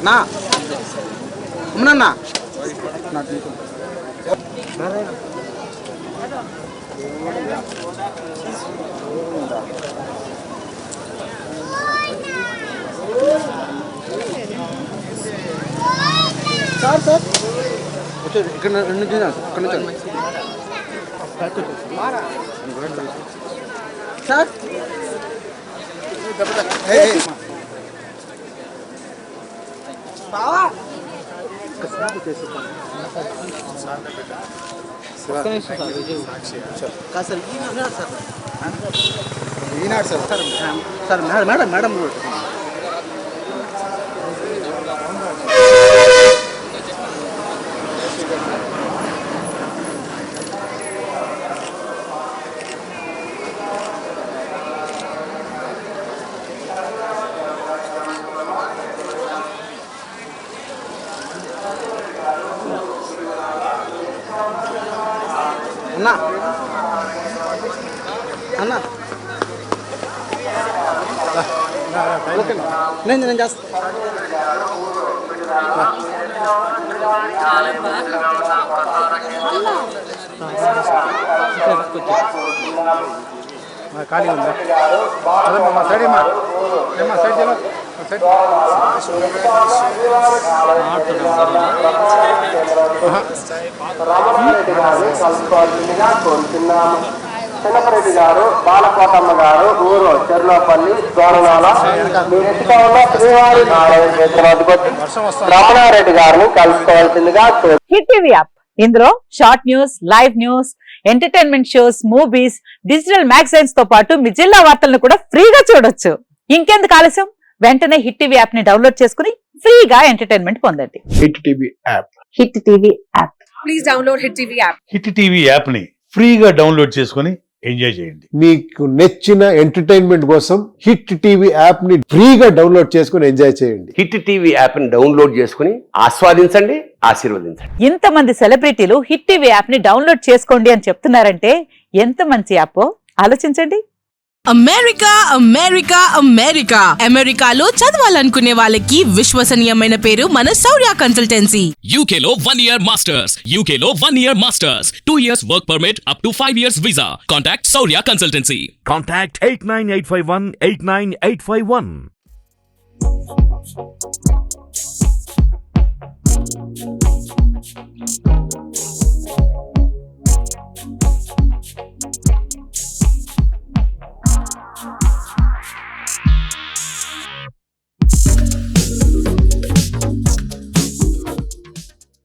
నా ఉమ్మనన్నా sir sir ఇక్కడ నుంచి సార్ బావా ఈనాడు సార్ సార్ మేడం మేడం అన్నా అన్నా ఓకే నేను చేస్తాను ఖాళీ ఉందా మా సైడ్ మా సైడ్ రామరెడ్డి గారు కలుసుకోవాల్సిందిగా కోరుతున్నాము. చిన్నపరెడ్డి గారు, బాలకోటమ్మ గారు, ఊరు చెర్లోపల్లి, గోరనాల, మీరు ఎత్తుగా ఉన్న శ్రీవారి నారాయణ రమణారెడ్డి గారిని కలుసుకోవాల్సిందిగా. హిట్ టీవీ యాప్, ఇందులో short news, live news, entertainment shows, movies, digital magazines తో పాటు మీ జిల్లా వార్తలను కూడా ఫ్రీగా చూడొచ్చు. ఇంకెందుకు ఆలస్యం, వెంటనే హిట్ టీవీ యాప్ ని డౌన్లోడ్ చేసుకుని ఫ్రీగా ఎంటర్టైన్మెంట్ పొందండి. Hit TV app. Hit TV app. Please download hit TV app. Hit TV app ని ఫ్రీగా డౌన్లోడ్ చేసుకుని ఎంజాయ్ చేయండి. మీకు నచ్చిన ఎంటర్టైన్మెంట్ కోసం హిట్ టీవీ యాప్ ని ఫ్రీగా డౌన్లోడ్ చేసుకుని ఎంజాయ్ చేయండి. హిట్ టీవీ యాప్ ని డౌన్లోడ్ చేసుకుని ఆస్వాదించండి, ఆశీర్వదించండి. ఇంతమంది సెలబ్రిటీలు హిట్ టీవీ యాప్ ని డౌన్లోడ్ చేసుకోండి అని చెప్తున్నారంటే ఎంత మంచి యాప్ ఆలోచించండి. అమెరికా అమెరికా అమెరికా అమెరికాలో చదవాలనుకునే వాళ్ళకి విశ్వసనీయమైన పేరు మన శౌర్య కన్సల్టెన్సీ. UK లో 1 year masters, UK లో 1 year masters, 2 years work permit up to 5 years visa. Contact Saurya Consultancy. Contact 89851 89851.